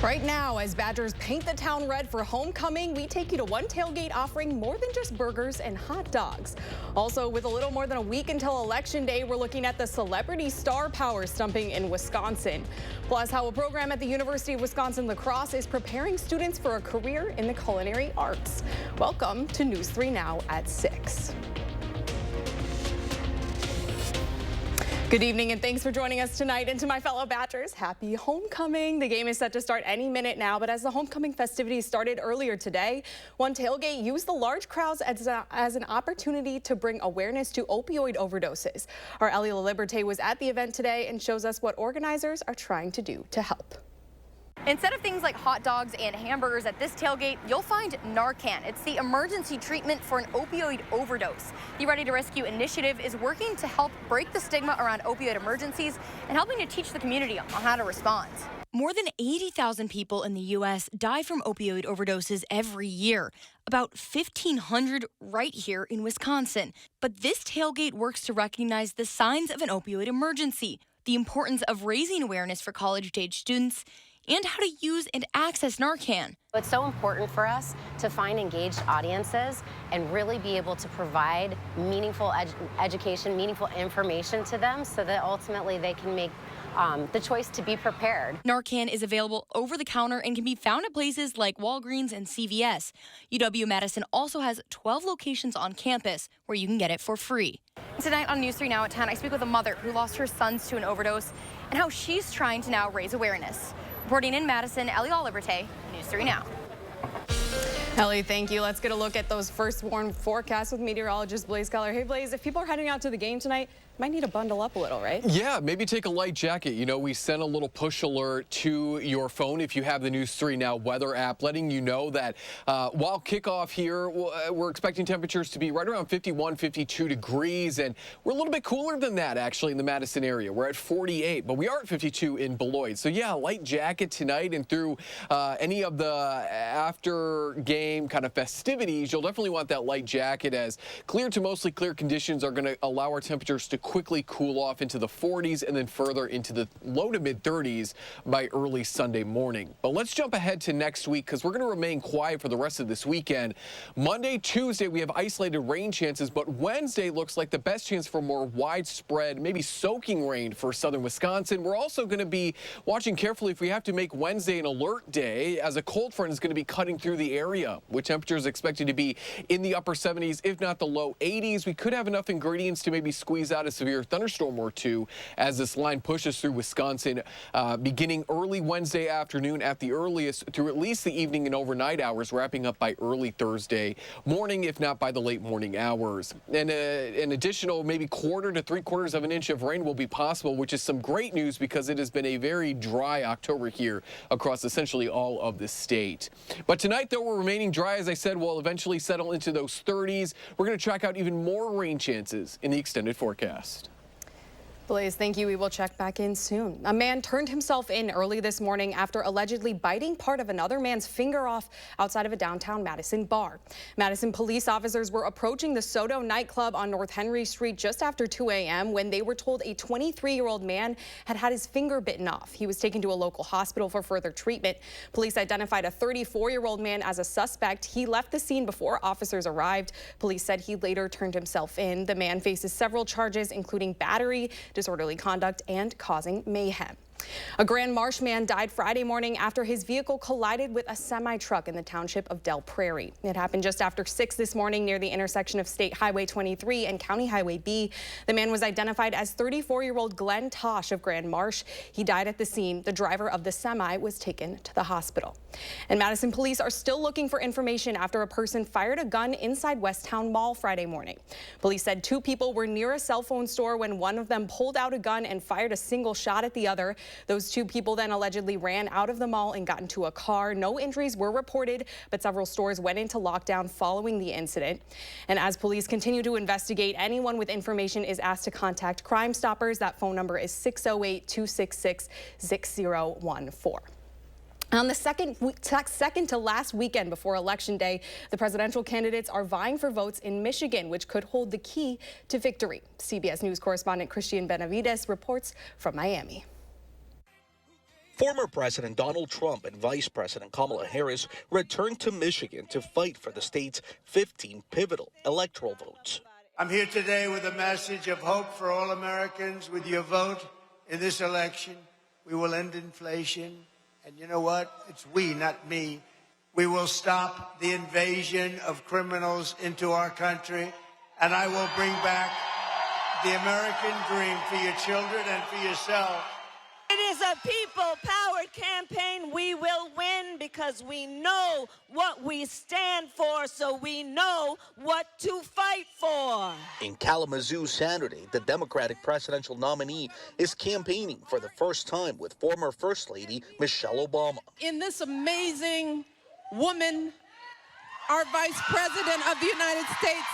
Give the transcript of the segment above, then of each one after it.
Right now, as Badgers paint the town red for homecoming, we take you to one tailgate offering more than just burgers and hot dogs. Also, with a little more than a week until Election Day, we're looking at the celebrity star power stumping in Wisconsin. Plus, how a program at the University of Wisconsin-La Crosse is preparing students for a career in the culinary arts. Welcome to News 3 Now at 6. Good evening and thanks for joining us tonight. And to my fellow Badgers, happy homecoming. The game is set to start any minute now, but as the homecoming festivities started earlier today, one tailgate used the large crowds as an opportunity to bring awareness to opioid overdoses. Our Ellie LaLiberte was at the event today and shows us what organizers are trying to do to help. Instead of things like hot dogs and hamburgers at this tailgate, you'll find Narcan. It's the emergency treatment for an opioid overdose. The Ready to Rescue initiative is working to help break the stigma around opioid emergencies and helping to teach the community on how to respond. More than 80,000 people in the U.S. die from opioid overdoses every year, about 1,500 right here in Wisconsin. But this tailgate works to recognize the signs of an opioid emergency, the importance of raising awareness for college-age students, and how to use and access Narcan. It's so important for us to find engaged audiences and really be able to provide meaningful education, meaningful information to them so that ultimately they can make the choice to be prepared. Narcan is available over the counter and can be found at places like Walgreens and CVS. UW-Madison also has 12 locations on campus where you can get it for free. Tonight on News 3 Now at 10, I speak with a mother who lost her sons to an overdose and how she's trying to now raise awareness. Reporting in Madison, Ellie LaLiberte, News 3 Now. Ellie, thank you. Let's get a look at those first warn forecasts with meteorologist Blaze Keller. Hey, Blaze, if people are heading out to the game tonight, might need to bundle up a little, right? Yeah, maybe take a light jacket. You know, we sent a little push alert to your phone if you have the News 3 Now weather app, letting you know that while kickoff here, we're expecting temperatures to be right around 51, 52 degrees, and we're a little bit cooler than that, actually, in the Madison area. We're at 48, but we are at 52 in Beloit. So, yeah, light jacket tonight and through any of the after game kind of festivities, you'll definitely want that light jacket, as clear to mostly clear conditions are going to allow our temperatures to quickly cool off into the 40s and then further into the low to mid 30s by early Sunday morning. But let's jump ahead to next week, because we're going to remain quiet for the rest of this weekend. Monday, Tuesday, we have isolated rain chances, but Wednesday looks like the best chance for more widespread, maybe soaking rain for southern Wisconsin. We're also going to be watching carefully if we have to make Wednesday an alert day, as a cold front is going to be cutting through the area, with temperatures expected to be in the upper 70s, if not the low 80s. We could have enough ingredients to maybe squeeze out a severe thunderstorm or two as this line pushes through Wisconsin, beginning early Wednesday afternoon at the earliest through at least the evening and overnight hours, wrapping up by early Thursday morning, if not by the late morning hours. And an additional maybe quarter to 3/4 of an inch of rain will be possible, which is some great news because it has been a very dry October here across essentially all of the state. But tonight, though, we're remaining dry, as I said, we'll eventually settle into those 30s. We're going to track out even more rain chances in the extended forecast. Blaze, thank you. We will check back in soon. A man turned himself in early this morning after allegedly biting part of another man's finger off outside of a downtown Madison bar. Madison police officers were approaching the Soto nightclub on North Henry Street just after 2 a.m. when they were told a 23-year-old man had had his finger bitten off. He was taken to a local hospital for further treatment. Police identified a 34-year-old man as a suspect. He left the scene before officers arrived. Police said he later turned himself in. The man faces several charges, including battery, disorderly conduct, and causing mayhem. A Grand Marsh man died Friday morning after his vehicle collided with a semi-truck in the township of Del Prairie. It happened just after 6 this morning near the intersection of State Highway 23 and County Highway B. The man was identified as 34-year-old Glenn Tosh of Grand Marsh. He died at the scene. The driver of the semi was taken to the hospital. And Madison police are still looking for information after a person fired a gun inside Westtown Mall Friday morning. Police said 2 people were near a cell phone store when one of them pulled out a gun and fired a single shot at the other. Those 2 people then allegedly ran out of the mall and got into a car. No injuries were reported, but several stores went into lockdown following the incident. And as police continue to investigate, anyone with information is asked to contact Crime Stoppers. That phone number is 608-266-6014. On the second to last weekend before Election Day, the presidential candidates are vying for votes in Michigan, which could hold the key to victory. CBS News correspondent Christian Benavides reports from Miami. Former President Donald Trump and Vice President Kamala Harris returned to Michigan to fight for the state's 15 pivotal electoral votes. I'm here today with a message of hope for all Americans. With your vote in this election, we will end inflation. And you know what? It's we, not me. We will stop the invasion of criminals into our country, and I will bring back the American dream for your children and for yourself. It is a people-powered campaign. We will win because we know what we stand for, so we know what to fight for. In Kalamazoo Saturday, the Democratic presidential nominee is campaigning for the first time with former First Lady Michelle Obama. In this amazing woman, our Vice President of the United States,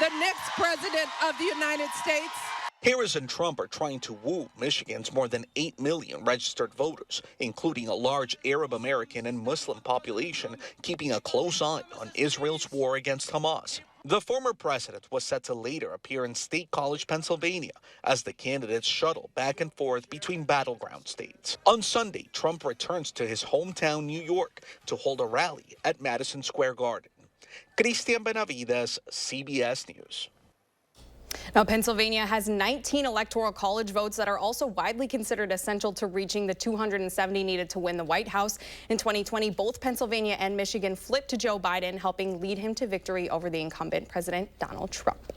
the next President of the United States. Harris and Trump are trying to woo Michigan's more than 8 million registered voters, including a large Arab American and Muslim population, keeping a close eye on Israel's war against Hamas. The former president was set to later appear in State College, Pennsylvania, as the candidates shuttle back and forth between battleground states. On Sunday, Trump returns to his hometown, New York, to hold a rally at Madison Square Garden. Cristian Benavides, CBS News. Now, Pennsylvania has 19 electoral college votes that are also widely considered essential to reaching the 270 needed to win the White House. In 2020, both Pennsylvania and Michigan flipped to Joe Biden, helping lead him to victory over the incumbent President Donald Trump.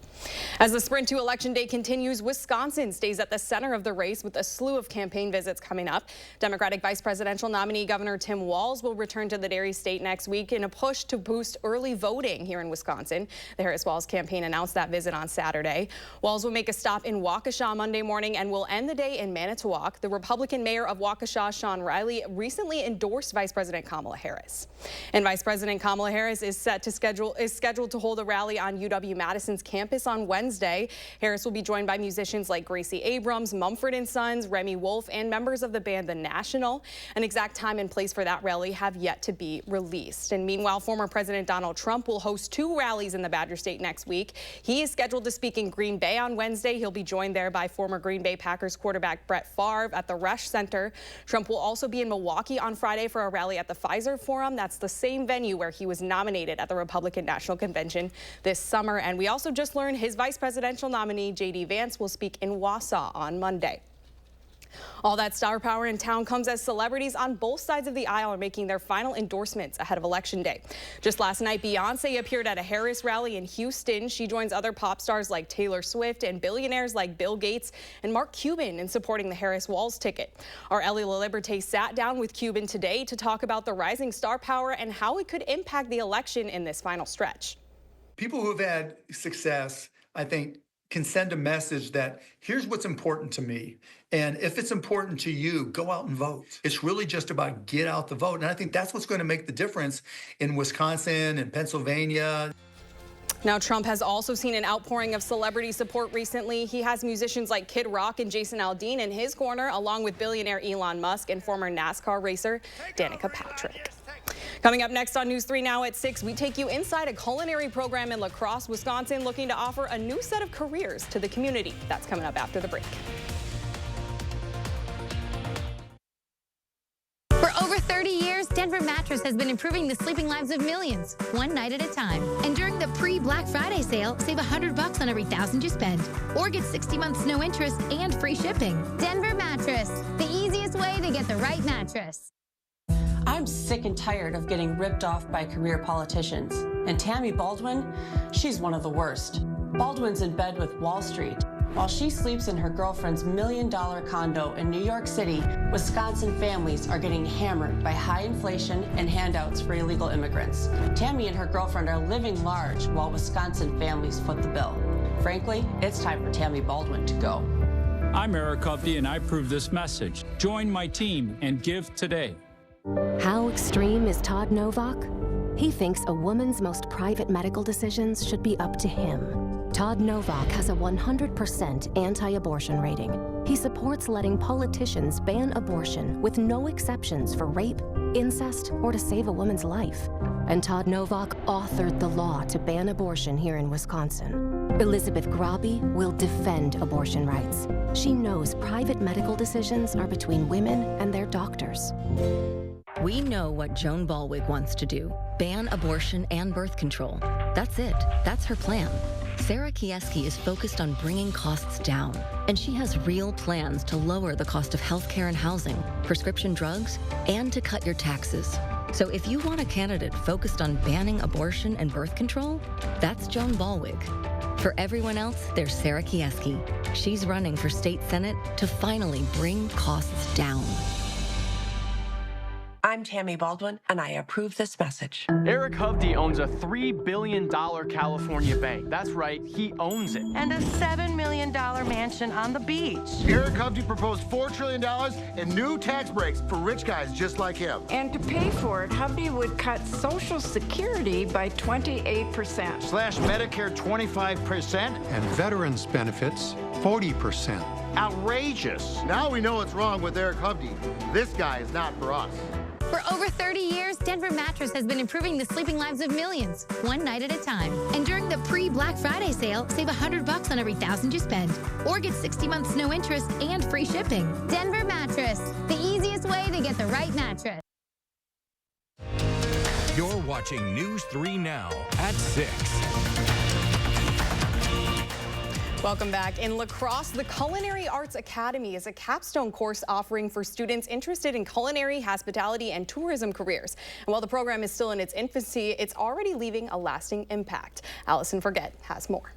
As the sprint to Election Day continues, Wisconsin stays at the center of the race with a slew of campaign visits coming up. Democratic vice presidential nominee Governor Tim Walz will return to the Dairy State next week in a push to boost early voting here in Wisconsin. The Harris-Walz campaign announced that visit on Saturday. Walz will make a stop in Waukesha Monday morning and will end the day in Manitowoc. The Republican mayor of Waukesha, Sean Riley, recently endorsed Vice President Kamala Harris. And Vice President Kamala Harris is scheduled to hold a rally on UW-Madison's campus on Wednesday. Harris will be joined by musicians like Gracie Abrams, Mumford & Sons, Remy Wolf, and members of the band The National. An exact time and place for that rally have yet to be released. And meanwhile, former President Donald Trump will host 2 rallies in the Badger State next week. He is scheduled to speak in Green Bay on Wednesday. He'll be joined there by former Green Bay Packers quarterback Brett Favre at the Resch Center. Trump will also be in Milwaukee on Friday for a rally at the Pfizer Forum. That's the same venue where he was nominated at the Republican National Convention this summer. And we also just learned his vice presidential nominee, J.D. Vance, will speak in Wausau on Monday. All that star power in town comes as celebrities on both sides of the aisle are making their final endorsements ahead of Election Day. Just last night, Beyonce appeared at a Harris rally in Houston. She joins other pop stars like Taylor Swift and billionaires like Bill Gates and Mark Cuban in supporting the Harris-Walz ticket. Our Ellie LaLiberte sat down with Cuban today to talk about the rising star power and how it could impact the election in this final stretch. People who have had success, I think, can send a message that here's what's important to me. And if it's important to you, go out and vote. It's really just about get out the vote. And I think that's what's going to make the difference in Wisconsin and Pennsylvania. Now, Trump has also seen an outpouring of celebrity support recently. He has musicians like Kid Rock and Jason Aldean in his corner, along with billionaire Elon Musk and former NASCAR racer Danica Patrick. Coming up next on News 3 Now at 6, we take you inside a culinary program in La Crosse, Wisconsin, looking to offer a new set of careers to the community. That's coming up after the break. For over 30 years, Denver Mattress has been improving the sleeping lives of millions, one night at a time. And during the pre-Black Friday sale, save $100 on every $1,000 you spend. Or get 60 months no interest and free shipping. Denver Mattress, the easiest way to get the right mattress. I'm sick and tired of getting ripped off by career politicians. And Tammy Baldwin, she's one of the worst. Baldwin's in bed with Wall Street. While she sleeps in her girlfriend's $1 million condo in New York City, Wisconsin families are getting hammered by high inflation and handouts for illegal immigrants. Tammy and her girlfriend are living large while Wisconsin families foot the bill. Frankly, it's time for Tammy Baldwin to go. I'm Eric Hovde, and I approve this message. Join my team and give today. How extreme is Todd Novak? He thinks a woman's most private medical decisions should be up to him. Todd Novak has a 100% anti-abortion rating. He supports letting politicians ban abortion with no exceptions for rape, incest, or to save a woman's life. And Todd Novak authored the law to ban abortion here in Wisconsin. Elizabeth Grabe will defend abortion rights. She knows private medical decisions are between women and their doctors. We know what Joan Ballwig wants to do. Ban abortion and birth control. That's it. That's her plan. Sarah Kieski is focused on bringing costs down, and she has real plans to lower the cost of healthcare and housing, prescription drugs, and to cut your taxes. So if you want a candidate focused on banning abortion and birth control, that's Joan Ballwig. For everyone else, there's Sarah Kieski. She's running for state senate to finally bring costs down. I'm Tammy Baldwin, and I approve this message. Eric Hovde owns a $3 billion California bank. That's right, he owns it. And a $7 million mansion on the beach. Eric Hovde proposed $4 trillion in new tax breaks for rich guys just like him. And to pay for it, Hovde would cut Social Security by 28%. Slash Medicare 25%. And veterans benefits 40%. Outrageous. Now we know what's wrong with Eric Hovde. This guy is not for us. For over 30 years, Denver Mattress has been improving the sleeping lives of millions, one night at a time. And during the pre-Black Friday sale, save $100 on every $1,000 you spend. Or get 60 months no interest and free shipping. Denver Mattress, the easiest way to get the right mattress. You're watching News 3 Now at 6. Welcome back. In lacrosse, the Culinary Arts Academy is a capstone course offering for students interested in culinary, hospitality, and tourism careers. And while the program is still in its infancy, it's already leaving a lasting impact. Allison Forget has more.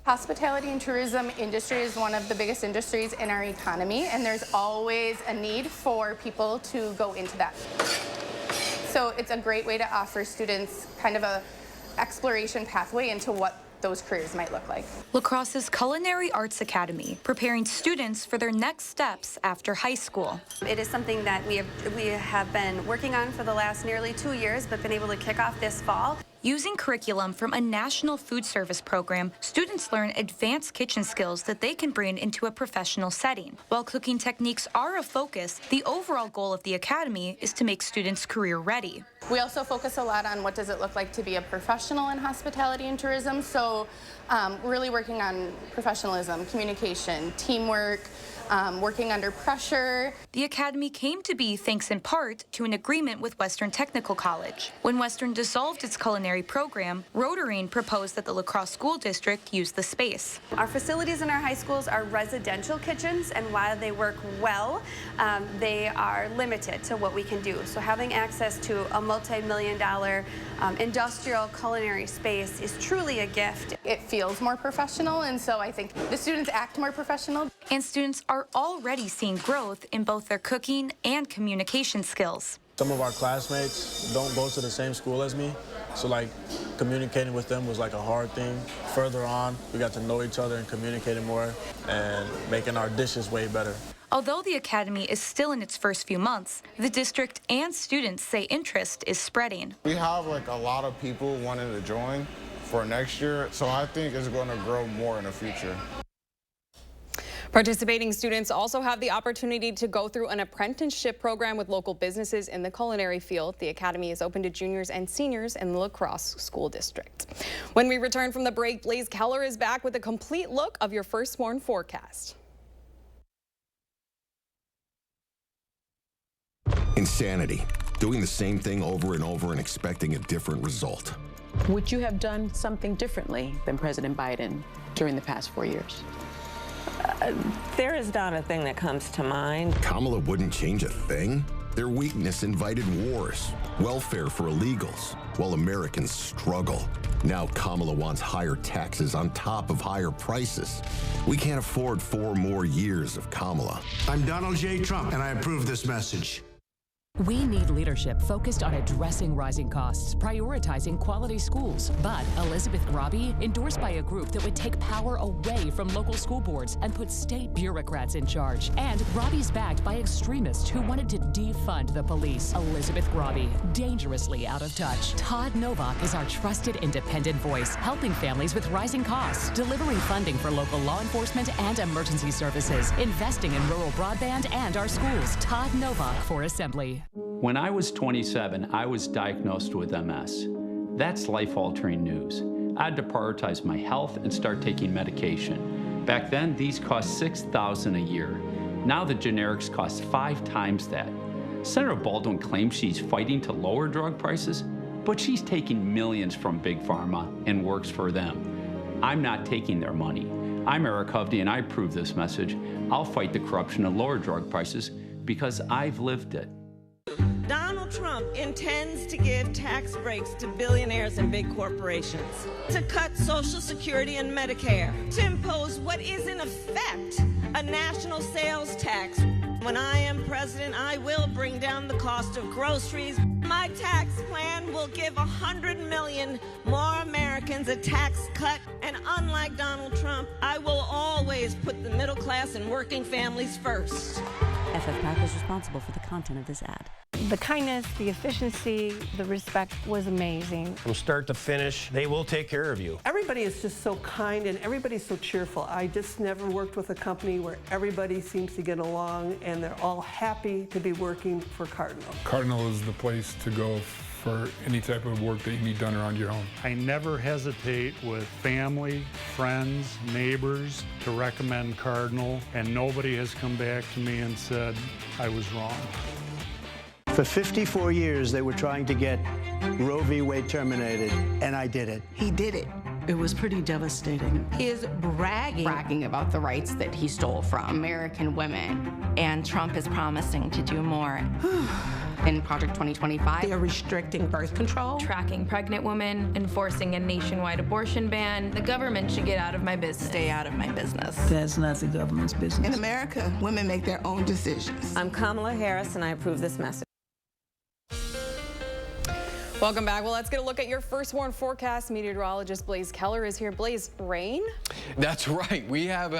Hospitality and tourism industry is one of the biggest industries in our economy, and there's always a need for people to go into that. So it's a great way to offer students kind of a exploration pathway into what those careers might look like. La Crosse's Culinary Arts Academy, preparing students for their next steps after high school. It is something that we have been working on for the last nearly 2 years, but been able to kick off this fall. Using curriculum from a national food service program, students learn advanced kitchen skills that they can bring into a professional setting. While cooking techniques are a focus, the overall goal of the academy is to make students career ready. We also focus a lot on what does it look like to be a professional in hospitality and tourism. So really working on professionalism, communication, teamwork, working under pressure. The academy came to be thanks in part to an agreement with Western Technical College. When Western dissolved its culinary program, Rotarine proposed that the La Crosse School District use the space. Our facilities in our high schools are residential kitchens, and while they work well, they are limited to what we can do. So having access to a multi-million-dollar industrial culinary space is truly a gift. It feels more professional, and so I think the students act more professional. And students are already seeing growth in both their cooking and communication skills. Some of our classmates don't go to the same school as me, so like communicating with them was like a hard thing. Further on, we got to know each other and communicating more and making our dishes way better. Although the academy is still in its first few months, the district and students say interest is spreading. We have like a lot of people wanting to join for next year, so I think it's going to grow more in the future. Participating students also have the opportunity to go through an apprenticeship program with local businesses in the culinary field. The academy is open to juniors and seniors in the La Crosse School District. When we return from the break, Blaze Keller is back with a complete look of your firstborn forecast. Insanity. Doing the same thing over and over and expecting a different result. Would you have done something differently than President Biden during the past 4 years? There is not a thing that comes to mind. Kamala wouldn't change a thing? Their weakness invited wars, welfare for illegals, while Americans struggle. Now Kamala wants higher taxes on top of higher prices. We can't afford 4 more years of Kamala. I'm Donald J. Trump, and I approve this message. We need leadership focused on addressing rising costs, prioritizing quality schools. But Elizabeth Grabi, endorsed by a group that would take power away from local school boards and put state bureaucrats in charge. And Grabi's backed by extremists who wanted to defund the police. Elizabeth Grabi, dangerously out of touch. Todd Novak is our trusted independent voice, helping families with rising costs, delivering funding for local law enforcement and emergency services, investing in rural broadband and our schools. Todd Novak for Assembly. When I was 27, I was diagnosed with MS. That's life-altering news. I had to prioritize my health and start taking medication. Back then, these cost $6,000 a year. Now the generics cost 5 times that. Senator Baldwin claims she's fighting to lower drug prices, but she's taking millions from Big Pharma and works for them. I'm not taking their money. I'm Eric Hovde, and I approve this message. I'll fight the corruption and lower drug prices because I've lived it. Donald Trump intends to give tax breaks to billionaires and big corporations, to cut Social Security and Medicare, to impose what is in effect a national sales tax. When I am president, I will bring down the cost of groceries. My tax plan will give 100 million more Americans a tax cut. And unlike Donald Trump, I will always put the middle class and working families first. FFPAC is responsible for the content of this ad. The kindness, the efficiency, the respect was amazing. From start to finish, they will take care of you. Everybody is just so kind and everybody's so cheerful. I just never worked with a company where everybody seems to get along and they're all happy to be working for Cardinal. Cardinal is the place to go for any type of work that you need done around your home. I never hesitate with family, friends, neighbors to recommend Cardinal, and nobody has come back to me and said I was wrong. For 54 years, they were trying to get Roe v. Wade terminated, and I did it. He did it. It was pretty devastating. He is bragging about the rights that he stole from American women. And Trump is promising to do more. In Project 2025. They are restricting birth control, tracking pregnant women, enforcing a nationwide abortion ban. The government should get out of my business. Stay out of my business. That's not the government's business. In America, women make their own decisions. I'm Kamala Harris, and I approve this message. Welcome back. Well, let's get a look at your first warn forecast. Meteorologist Blaze Keller is here. Blaze, rain? That's right. We have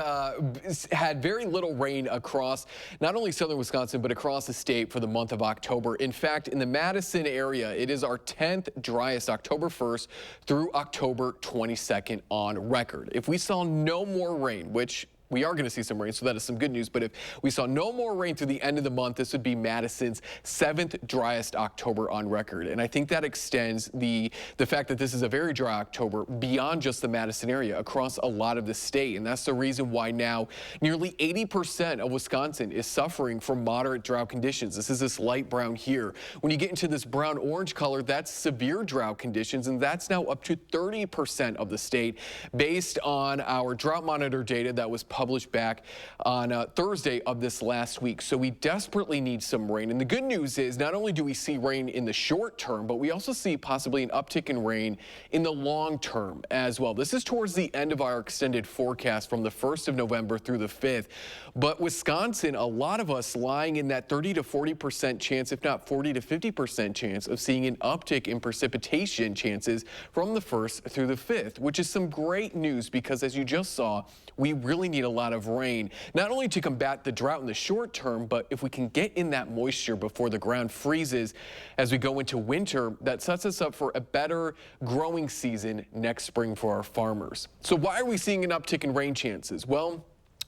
had very little rain across not only southern Wisconsin, but across the state for the month of October. In fact, in the Madison area, it is our 10th driest October 1st through October 22nd on record. If we saw no more rain, which we are going to see some rain, so that is some good news. But if we saw no more rain through the end of the month, this would be Madison's 7th driest October on record. And I think that extends the fact that this is a very dry October beyond just the Madison area across a lot of the state. And that's the reason why now nearly 80% of Wisconsin is suffering from moderate drought conditions. This is this light brown here. When you get into this brown orange color, that's severe drought conditions, and that's now up to 30% of the state based on our drought monitor data that was published back on Thursday of this last week. So we desperately need some rain. And the good news is not only do we see rain in the short term, but we also see possibly an uptick in rain in the long term as well. This is towards the end of our extended forecast from the 1st of November through the 5th. But Wisconsin, a lot of us lying in that 30 to 40% chance, if not 40 to 50% chance of seeing an uptick in precipitation chances from the 1st through the 5th, which is some great news because as you just saw, we really need a lot of rain, not only to combat the drought in the short term, but if we can get in that moisture before the ground freezes as we go into winter, that sets us up for a better growing season next spring for our farmers. So why are we seeing an uptick in rain chances? Well,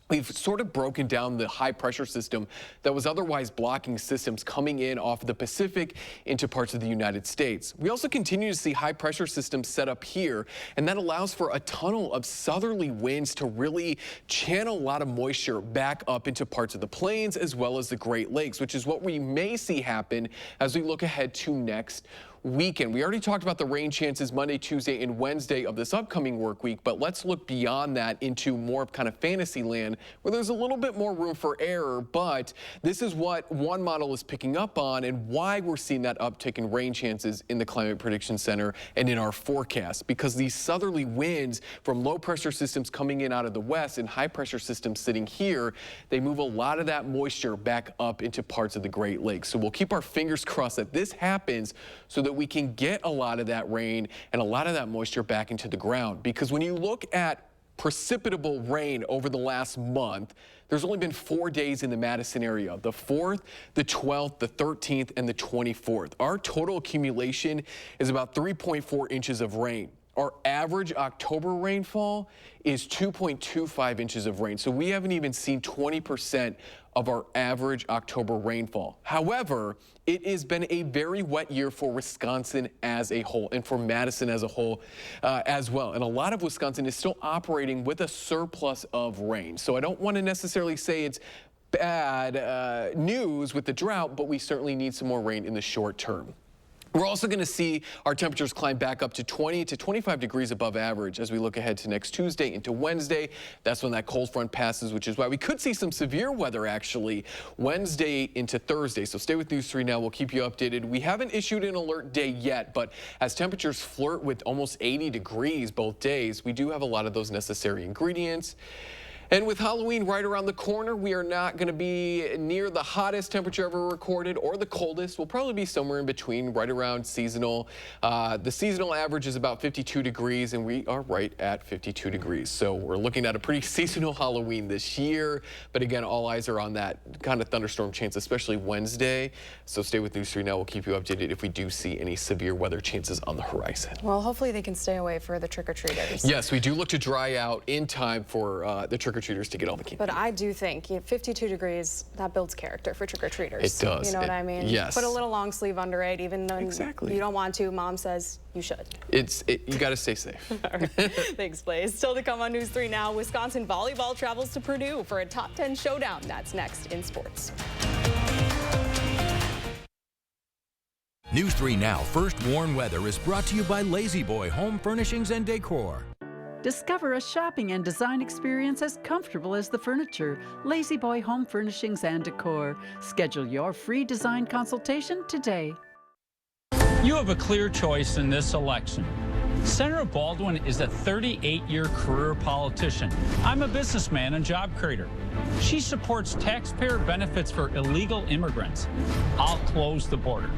we've sort of broken down the high pressure system that was otherwise blocking systems coming in off the Pacific into parts of the United States. We also continue to see high pressure systems set up here, and that allows for a tunnel of southerly winds to really channel a lot of moisture back up into parts of the plains as well as the Great Lakes, which is what we may see happen as we look ahead to next weekend. We already talked about the rain chances Monday, Tuesday, and Wednesday of this upcoming work week, but let's look beyond that into more of kind of fantasy land where there's a little bit more room for error, but this is what one model is picking up on and why we're seeing that uptick in rain chances in the Climate Prediction Center and in our forecast, because these southerly winds from low pressure systems coming in out of the west and high pressure systems sitting here, they move a lot of that moisture back up into parts of the Great Lakes. So we'll keep our fingers crossed that this happens so that we can get a lot of that rain and a lot of that moisture back into the ground. Because when you look at precipitable rain over the last month, there's only been 4 days in the Madison area, the 4th, the 12th, the 13th, and the 24th. Our total accumulation is about 3.4 inches of rain. Our average October rainfall is 2.25 inches of rain. So we haven't even seen 20% of our average October rainfall. However, it has been a very wet year for Wisconsin as a whole and for Madison as a whole as well. And a lot of Wisconsin is still operating with a surplus of rain. So I don't want to necessarily say it's bad news with the drought, but we certainly need some more rain in the short term. We're also going to see our temperatures climb back up to 20 to 25 degrees above average as we look ahead to next Tuesday into Wednesday. That's when that cold front passes, which is why we could see some severe weather actually Wednesday into Thursday. So stay with News 3 Now. We'll keep you updated. We haven't issued an alert day yet, but as temperatures flirt with almost 80 degrees both days, we do have a lot of those necessary ingredients. And with Halloween right around the corner, we are not going to be near the hottest temperature ever recorded or the coldest. We'll probably be somewhere in between, right around seasonal. The seasonal average is about 52 degrees, and we are right at 52 degrees. So we're looking at a pretty seasonal Halloween this year. But again, all eyes are on that kind of thunderstorm chance, especially Wednesday. So stay with News 3 Now. We'll keep you updated if we do see any severe weather chances on the horizon. Well, hopefully they can stay away for the trick-or-treaters. Yes, we do look to dry out in time for the trick-or-treaters to get all the candy. But I do think 52 degrees, that builds character for trick-or-treaters. It does. You know what I mean? Yes. Put a little long sleeve under it, even though exactly. you don't want to. Mom says you should. You got to stay safe. All right. Thanks, Blaze. Still to come on News 3 Now, Wisconsin volleyball travels to Purdue for a top 10 showdown. That's next in sports. News 3 Now First Warn Weather is brought to you by Lazy Boy Home Furnishings and Decor. Discover a shopping and design experience as comfortable as the furniture. Lazy Boy Home Furnishings and Decor. Schedule your free design consultation today. You have a clear choice in this election. Senator Baldwin is a 38-year career politician. I'm a businessman and job creator. She supports taxpayer benefits for illegal immigrants. I'll close the border.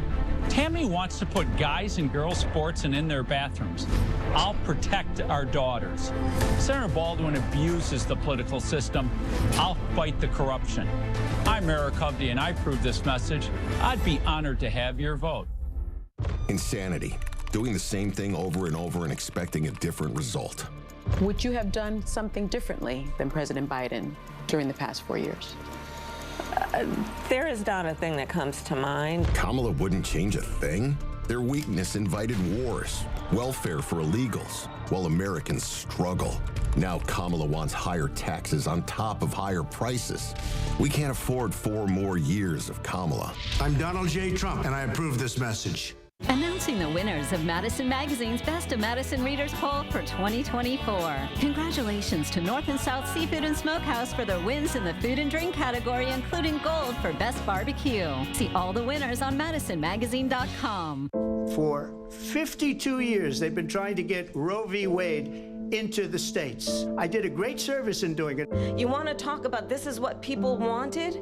Tammy wants to put guys and girls sports in their bathrooms. I'll protect our daughters. Senator Baldwin abuses the political system. I'll fight the corruption. I'm Eric Hovde, and I approve this message. I'd be honored to have your vote. Insanity. Doing the same thing over and over and expecting a different result. Would you have done something differently than President Biden during the past 4 years? There is not a thing that comes to mind. Kamala wouldn't change a thing? Their weakness invited wars, welfare for illegals, while Americans struggle. Now Kamala wants higher taxes on top of higher prices. We can't afford 4 more years of Kamala. I'm Donald J. Trump, and I approve this message. Announcing the winners of Madison Magazine's Best of Madison Readers Poll for 2024. Congratulations to North and South Seafood and Smokehouse for their wins in the food and drink category, including gold for Best Barbecue. See all the winners on MadisonMagazine.com. For 52 years, they've been trying to get Roe v. Wade into the states. I did a great service in doing it. You want to talk about this is what people wanted?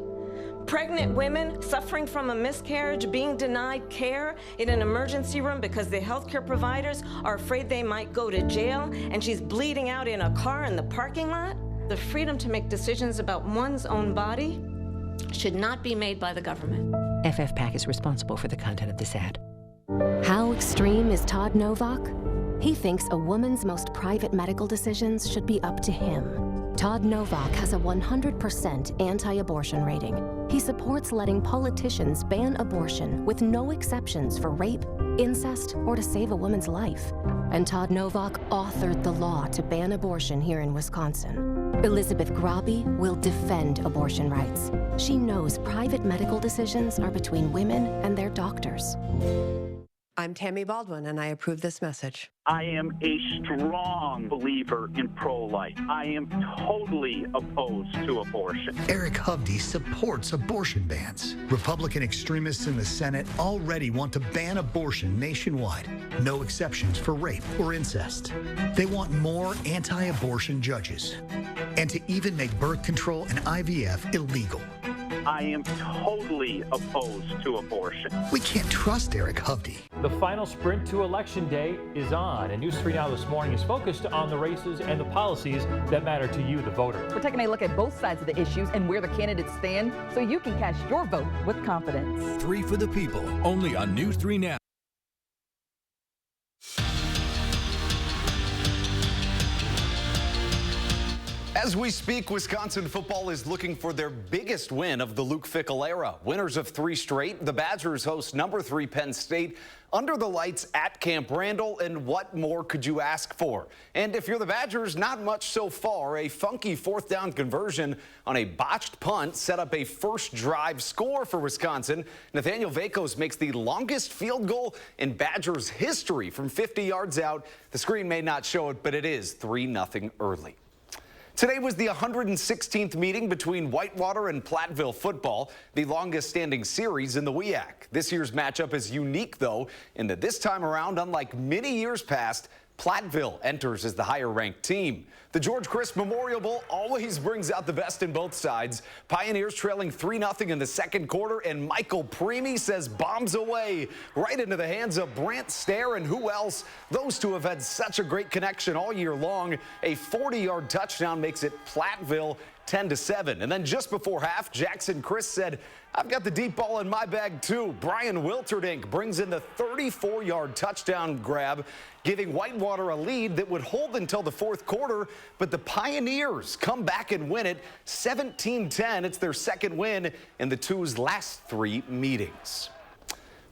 Pregnant women suffering from a miscarriage being denied care in an emergency room because the healthcare providers are afraid they might go to jail, and she's bleeding out in a car in the parking lot. The freedom to make decisions about one's own body should not be made by the government. FFPAC is responsible for the content of this ad. How extreme is Todd Novak? He thinks a woman's most private medical decisions should be up to him. Todd Novak has a 100% anti-abortion rating. He supports letting politicians ban abortion with no exceptions for rape, incest, or to save a woman's life. And Todd Novak authored the law to ban abortion here in Wisconsin. Elizabeth Grabe will defend abortion rights. She knows private medical decisions are between women and their doctors. I'm Tammy Baldwin, and I approve this message. I am a strong believer in pro-life. I am totally opposed to abortion. Eric Hovde supports abortion bans. Republican extremists in the Senate already want to ban abortion nationwide. No exceptions for rape or incest. They want more anti-abortion judges, and to even make birth control and IVF illegal. I am totally opposed to abortion. We can't trust Eric Hovde. The final sprint to Election Day is on, and News 3 Now this morning is focused on the races and the policies that matter to you, the voter. We're taking a look at both sides of the issues and where the candidates stand so you can cast your vote with confidence. 3 for the people, only on News 3 Now. As As we speak, Wisconsin football is looking for their biggest win of the Luke Fickell era. Winners of 3 straight, the Badgers host number 3 Penn State under the lights at Camp Randall, and what more could you ask for? And if you're the Badgers, not much so far. A funky 4th down conversion on a botched punt set up a first drive score for Wisconsin. Nathaniel Vakos makes the longest field goal in Badgers history from 50 yards out. The screen may not show it, but it is 3-0 early. Today was the 116th meeting between Whitewater and Platteville football, the longest standing series in the WIAC. This year's matchup is unique, though, in that this time around, unlike many years past, Platteville enters as the higher-ranked team. The George Christ Memorial Bowl always brings out the best in both sides. Pioneers trailing 3-0 in the second quarter, and Michael Preemy says bombs away right into the hands of Brant Stair and who else? Those two have had such a great connection all year long. A 40-yard touchdown makes it Platteville 10-7. And then just before half, Jackson Chris said, "I've got the deep ball in my bag too." Brian Wilterdink brings in the 34-yard touchdown grab, giving Whitewater a lead that would hold until the fourth quarter. But the Pioneers come back and win it 17-10. It's their second win in the Two's last 3 meetings.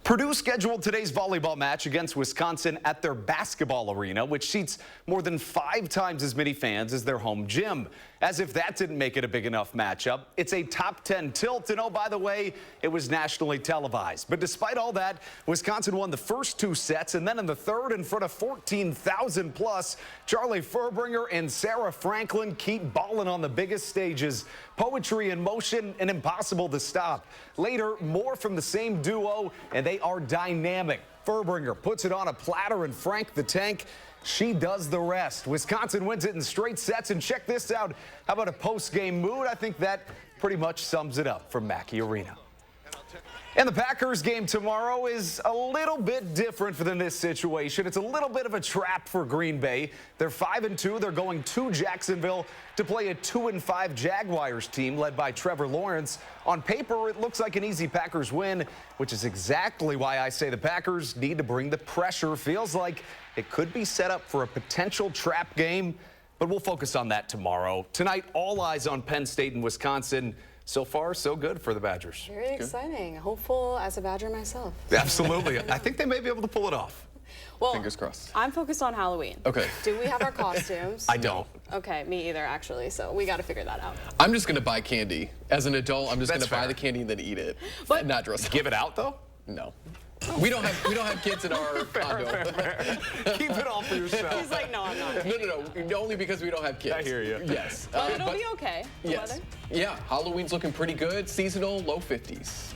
Purdue scheduled today's volleyball match against Wisconsin at their basketball arena, which seats more than 5 times as many fans as their home gym. As if that didn't make it a big enough matchup, it's a top 10 tilt, and oh, by the way, it was nationally televised. But despite all that, Wisconsin won the first 2 sets, and then in the third, in front of 14,000 plus, Charlie Furbringer and Sarah Franklin keep balling on the biggest stages. Poetry in motion and impossible to stop. Later, more from the same duo, and they are dynamic. Furbringer puts it on a platter, and Frank the Tank, she does the rest. Wisconsin wins it in straight sets, and check this out. How about a post-game mood? I think that pretty much sums it up from Mackey Arena. And the Packers game tomorrow is a little bit different than this situation. It's a little bit of a trap for Green Bay. They're 5-2. They're going to Jacksonville to play a 2-5 Jaguars team led by Trevor Lawrence. On paper, it looks like an easy Packers win, which is exactly why I say the Packers need to bring the pressure. Feels like it could be set up for a potential trap game, but we'll focus on that tomorrow. Tonight, all eyes on Penn State and Wisconsin. So far, so good for the Badgers. Very exciting. Hopeful as a Badger myself. Absolutely. I think they may be able to pull it off. Well, fingers crossed. I'm focused on Halloween. Okay. Do we have our costumes? I don't. Okay, me either, actually. So we got to figure that out. I'm just going to buy candy. As an adult, I'm just going to buy the candy and then eat it. But not dress up. Give it out, though? No. We don't have kids in our condo. Fair. Keep it all for yourself. He's like, no, I'm not. No. Only because we don't have kids. I hear you. Yes. Well, it'll be okay. Yes. Yeah. Halloween's looking pretty good. Seasonal, low 50s.